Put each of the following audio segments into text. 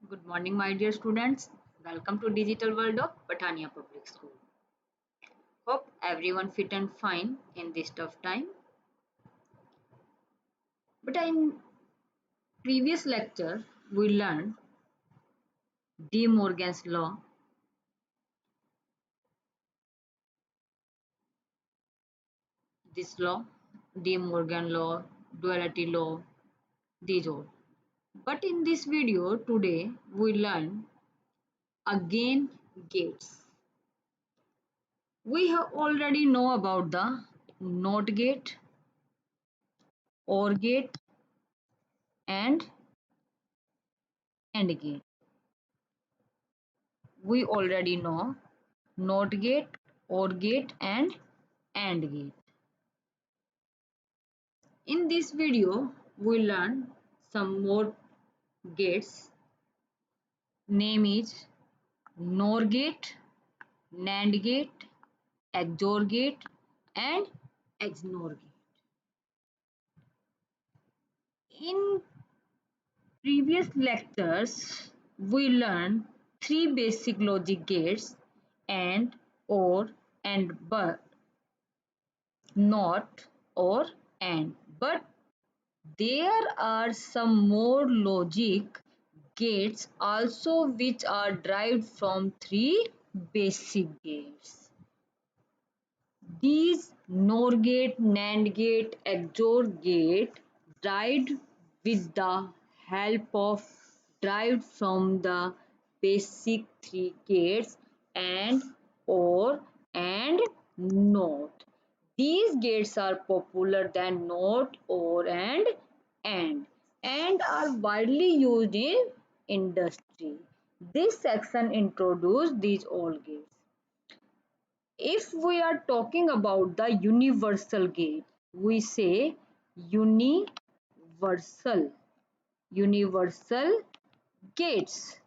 Good morning, my dear students. Welcome to Digital World of Patania Public School. Hope everyone fit and fine in this tough time. But in previous lecture, we learned De Morgan's law. This law, De Morgan law, duality law, these all. But in this video today, we learn again gates. We have already know about the NOT gate, OR gate, and AND gate. We already know NOT gate, OR gate, and AND gate. In this video, we learn some more gates. Name is NOR gate, NAND gate, XOR gate, and XNOR gate. In previous lectures, we learned three basic logic gates: AND, OR, and BUT, NOT, or AND. But there are some more logic gates also which are derived from three basic gates. These NOR gate, NAND gate, XOR gate derived with the help of derived from the basic three gates AND, OR, and NOT. These gates are popular than NOT, OR, and AND are widely used in industry. This section introduces these all gates. If we are talking about the universal gate, we say universal gates.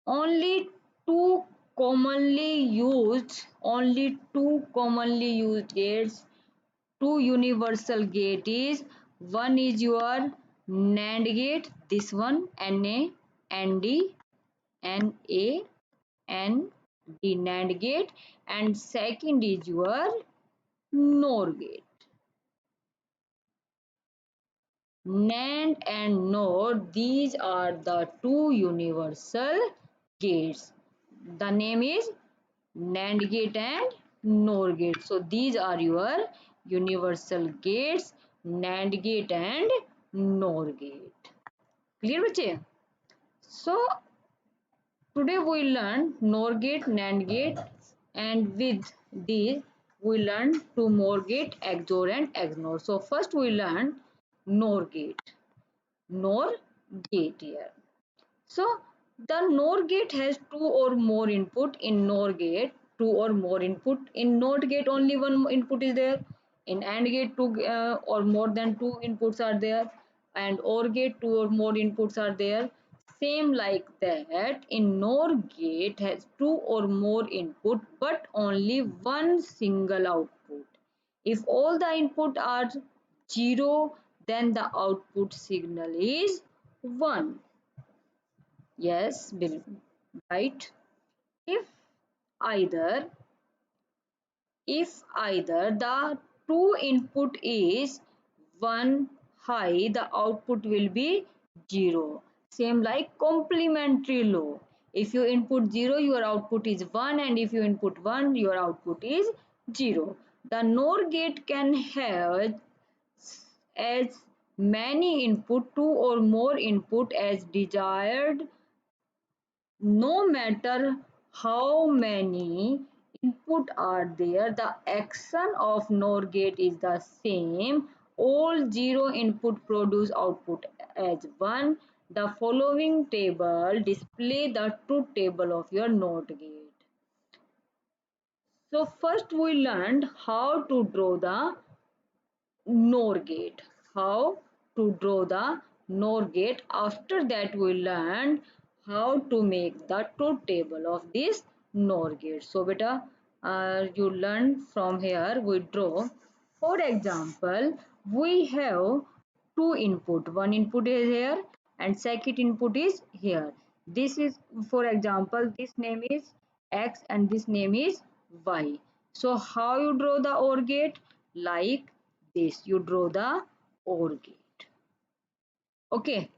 Only two commonly used gates, two universal gate is, one is your NAND gate, this one NA, ND, NA, ND, NAND gate, and second is your NOR gate. NAND and NOR, these are the two universal gates. The name is NAND gate and NOR gate. So these are your universal gates, NAND gate and NOR gate. Clear बच्चे? So today we learn NOR gate, NAND gate, and with these we learn two more gate, XOR and XNOR. So first we learn NOR gate. NOR gate here. So the NOR gate has two or more input. In NOR gate, two or more input. In NOT gate, only one input is there. In AND gate, two or more than two inputs are there. And OR gate, two or more inputs are there. Same like that, in NOR gate has two or more input, but only one single output. If all the input are 0, then the output signal is 1. Yes, Bill, right. If either the two input is 1 high, the output will be 0. Same like complementary law. If you input 0, your output is 1, and if you input 1, your output is 0. The NOR gate can have as many input, two or more input as desired, no matter how many input are there. The action of NOR gate is the same. All 0 input produce output as 1. The following table display the truth table of your NOT gate. So first we learned how to draw the NOR gate. How to draw the NOR gate. After that we learned how to make the truth table of this NOR gate. So beta, you learn from here. We draw. For example, we have two input. One input is here and second input is here. This is, for example, this name is X and this name is Y. So how you draw the OR gate? Like this, you draw the OR gate. Okay,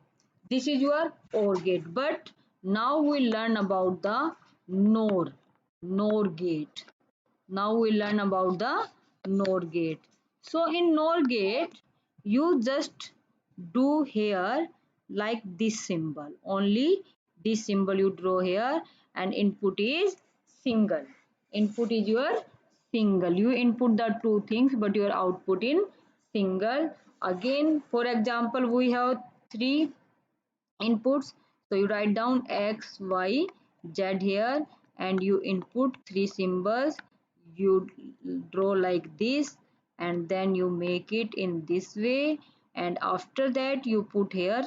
this is your OR gate. But now we learn about the NOR gate. Now we learn about the NOR gate. So in NOR gate, you just do here like this symbol. Only this symbol you draw here, and input is single. Input is your single. You input the two things, but your output in single. Again, for example, we have three inputs. So you write down X, Y, Z here, and you input three symbols. You draw like this, and then you make it in this way, and after that you put here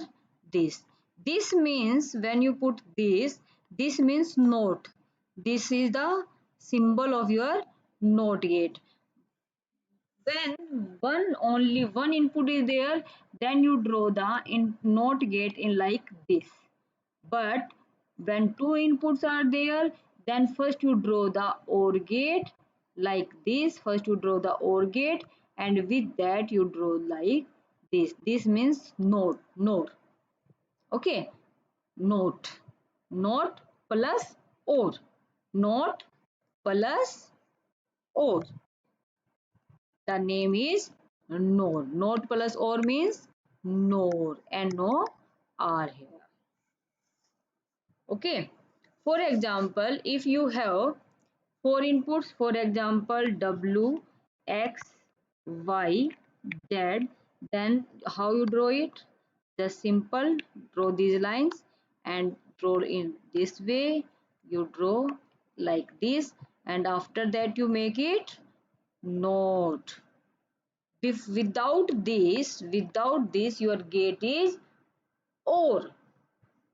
this. This means when you put this means note. This is the symbol of your NOT gate. When only one input is there, then you draw the NOT gate in like this. But when two inputs are there, then first you draw the OR gate like this. First you draw the OR gate, and with that you draw like this. This means NOT. Okay, NOT. NOT plus OR. NOT plus OR. The name is NOR. NOT plus OR means NOR. NOR here. Okay. For example, if you have four inputs, for example, W, X, Y, Z, then how you draw it? Just simple, draw these lines and draw in this way. You draw like this, and after that you make it NOT. If without this your gate is OR.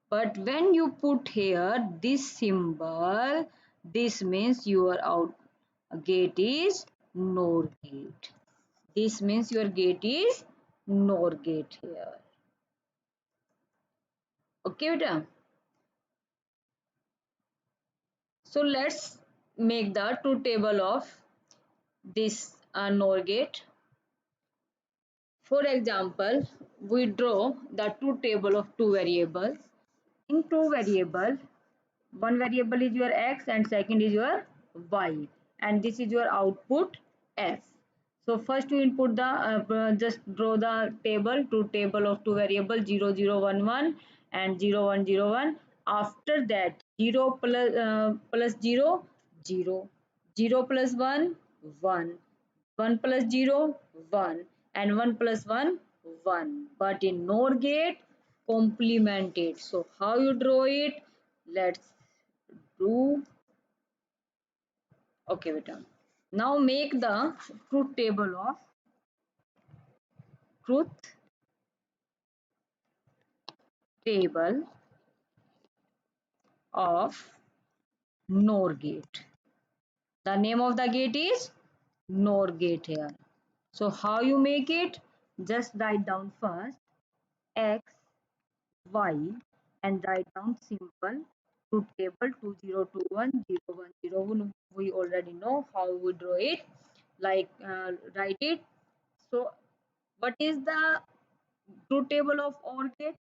But when you put here this symbol, this means your gate is NOR gate. This means your gate is NOR gate here. Okay, beta. So let's make the truth table of this NOR gate. For example, we draw the truth table of two variables. In two variables, one variable is your X and second is your Y, and this is your output F. So first you input the just draw the table of two variables 0 0 1 1 and 0 1 0 1. After that 0 plus 0 0, 0 plus 1 1, 1 plus 0 1, and 1 plus 1 1. But in NOR gate, complement it. So how you draw it? Let's do. Okay, beta. Now make the truth table truth table of NOR gate. The name of the gate is NOR gate here. So how you make it? Just write down first X, Y, and write down simple truth table 2021 We already know how we draw it. Like write it. So what is the truth table of OR gate?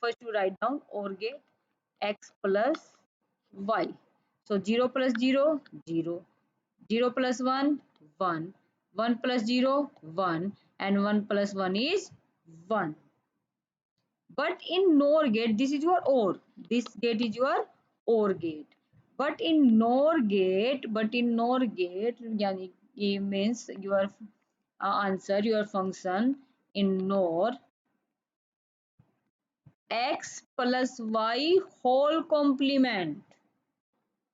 First you write down OR gate X plus Y. So 0 plus 0 0, 0 plus 1 1, 1 plus 0 1, and 1 plus 1 is 1. But in NOR gate, this is your OR. This gate is your OR gate. But in NOR gate, yani it means your answer, your function in NOR, X plus Y whole complement.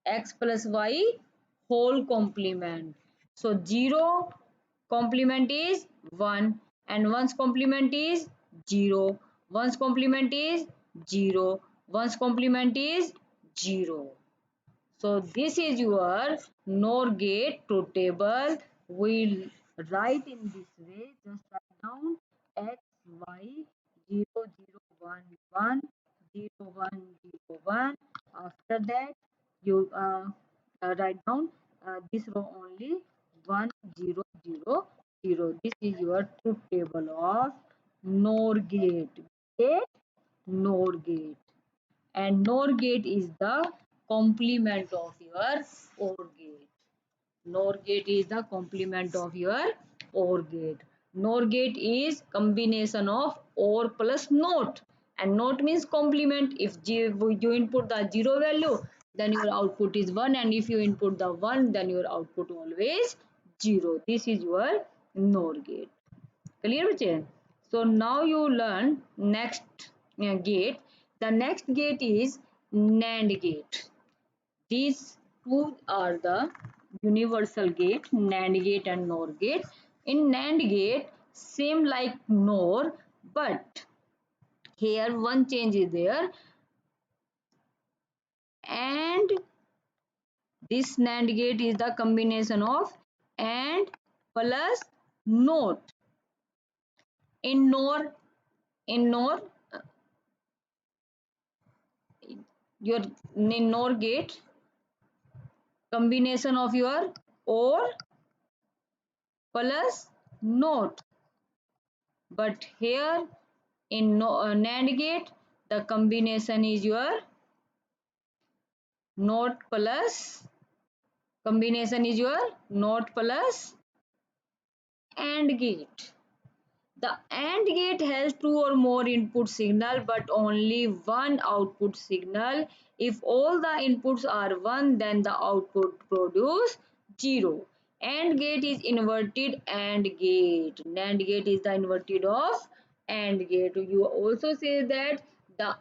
X plus Y whole complement. So 0 complement is 1, and 1's complement is 0. 1's complement is 0. 1's complement is 0. So this is your NOR gate truth table. We'll write in this way. Just write down X, Y, 0, 0, 1 1 0 1 0 1. After that you write down this row only 1 0 0 0. This is your truth table of NOR gate. Gate, NOR gate. And NOR gate is the complement of your OR gate. NOR gate is the complement of your OR gate. NOR gate is combination of OR plus NOT. And NOT means complement. If you input the 0 value, then your output is 1. And if you input the 1, then your output always 0. This is your NOR gate. Clear, bache? So now you learn next gate. The next gate is NAND gate. These two are the universal gate, NAND gate and NOR gate. In NAND gate, same like NOR, but here one change is there. And this NAND gate is the combination of AND plus NOT. In NOR, in NOR, your in NOR gate, combination of your OR plus NOT. But here in NAND gate, the combination is your NOT plus, combination is your NOT plus AND gate. The AND gate has two or more input signal but only one output signal. If all the inputs are 1, then the output produce 0. AND gate is inverted AND gate. NAND gate is the inverted of AND gate. You also say that the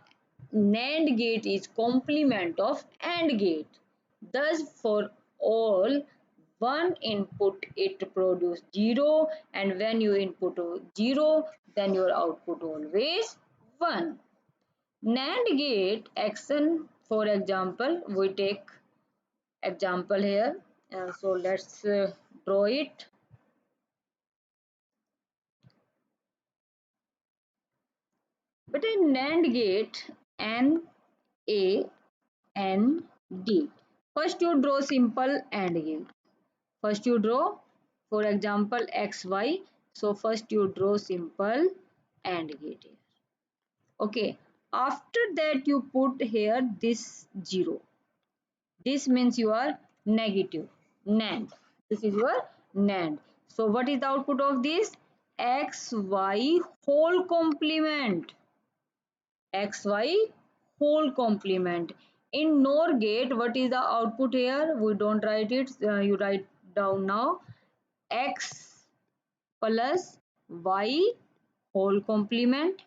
NAND gate is complement of AND gate. Thus, for all one input it produce 0, and when you input 0, then your output always 1. NAND gate action, for example, we take example here. So let's draw it. But in NAND gate, N A N D. First you draw simple AND gate. First you draw, for example, XY. So first you draw simple AND gate here. Okay. After that you put here this 0. This means you are negative. NAND. This is your NAND. So what is the output of this? XY whole complement. XY whole complement. In NOR gate, what is the output here? We don't write it. You write down now. X plus Y whole complement.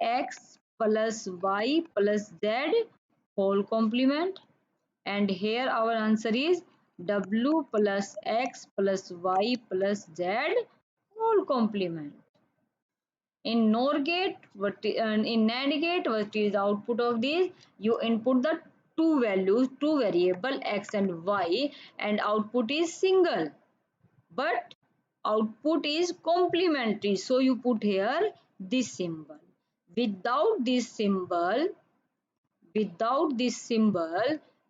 X plus Y plus Z whole complement. And here our answer is W plus X plus Y plus Z whole complement. In NOR gate, in NAND gate, what is the output of this? You input the two values, two variable X and Y, and output is single. But output is complementary. So you put here this symbol. Without this symbol,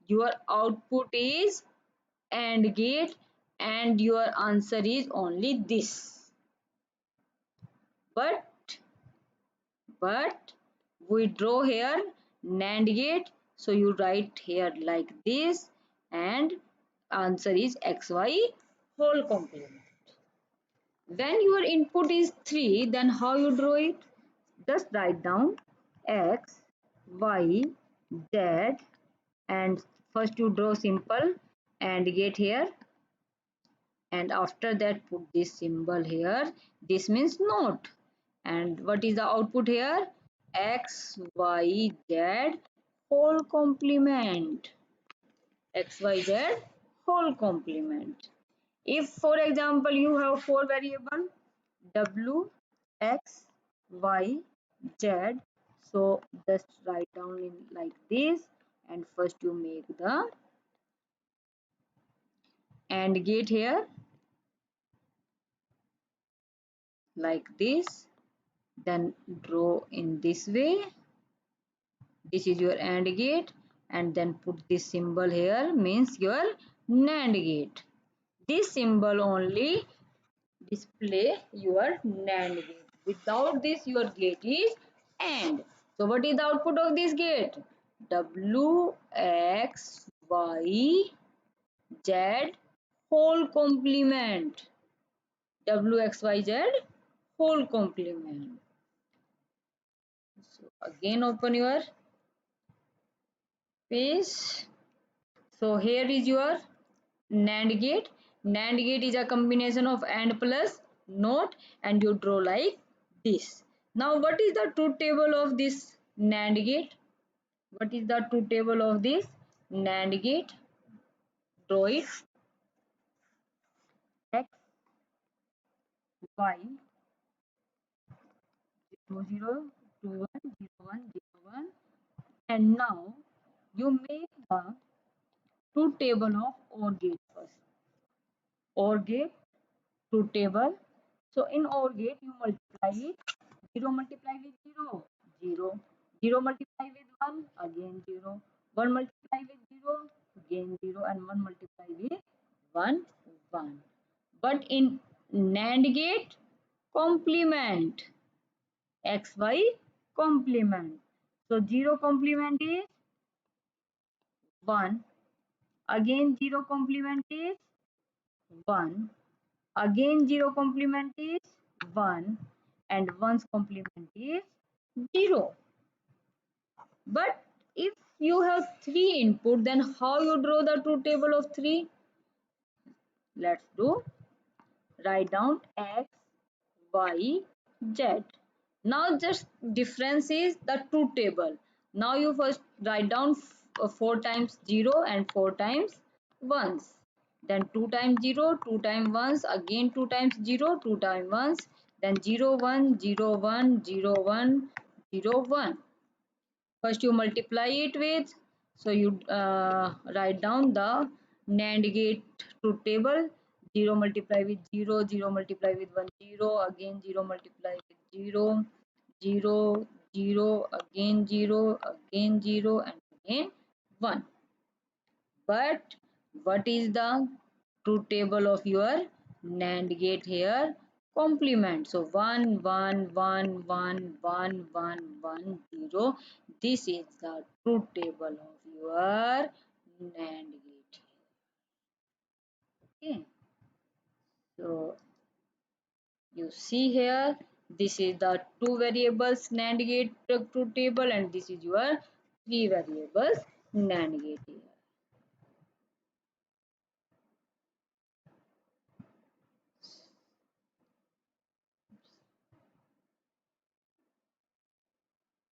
your output is AND gate and your answer is only this. But we draw here NAND gate, so you write here like this, and answer is XY whole complement. When your input is 3, then how you draw it? Just write down X, Y, Z, and first you draw simple AND gate here, and after that put this symbol here. This means NOT. And what is the output here? X, Y, Z whole complement. X, Y, Z whole complement. If, for example, you have 4 variable W, X, Y, Z, so just write down in like this, and first you make the AND gate here like this, then draw in this way, This is your AND gate, and then put this symbol here, means your NAND gate. This symbol only display your NAND gate. Without this, your gate is AND. So what is the output of this gate? W, X, Y, Z whole complement. W, X, Y, Z whole complement. So again open your page. So here is your NAND gate. NAND gate is a combination of AND plus NOT, and you draw like this. Now what is the truth table of this NAND gate? What is the truth table of this NAND gate? Draw it. X, Y, 0, 0, 2, 1, 0, 1, 0, 1. And now you make the truth table of OR gate first. OR gate, truth table. So in OR gate, you multiply it. 0 multiply with 0, 0. 0 multiply with 1, again 0. 1 multiply with 0, again 0. And 1 multiply with 1, 1. But in NAND gate, complement. XY complement. So 0 complement is 1. Again 0 complement is 1. Again 0 complement is 1. And 1's complement is 0. But if you have 3 input, then how you draw the truth table of 3? Let's do. Write down X, Y, Z. Now just difference is the truth table. Now you first write down 4 times 0 and 4 times 1s. Then 2 times 0, 2 times 1s, again 2 times 0, 2 times 1s, then 0, 1, 0, 1, 0, 1, 0, 1. First you multiply it with, so you write down the NAND gate truth table. 0 multiply with 0, 0 multiply with 1, 0, again 0 multiply with 0, 0, 0, again 0, again 0, and again 1. But what is the truth table of your NAND gate here? Complement. So 1, 1, 1, 1, 1, 1, 1, 0. This is the truth table of your NAND gate. Okay. So you see here, this is the two variables NAND gate truth table, and this is your three variables NAND gate here.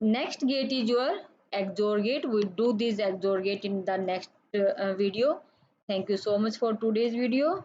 Next gate is your XOR gate. We do this XOR gate in the next video. Thank you so much for today's video.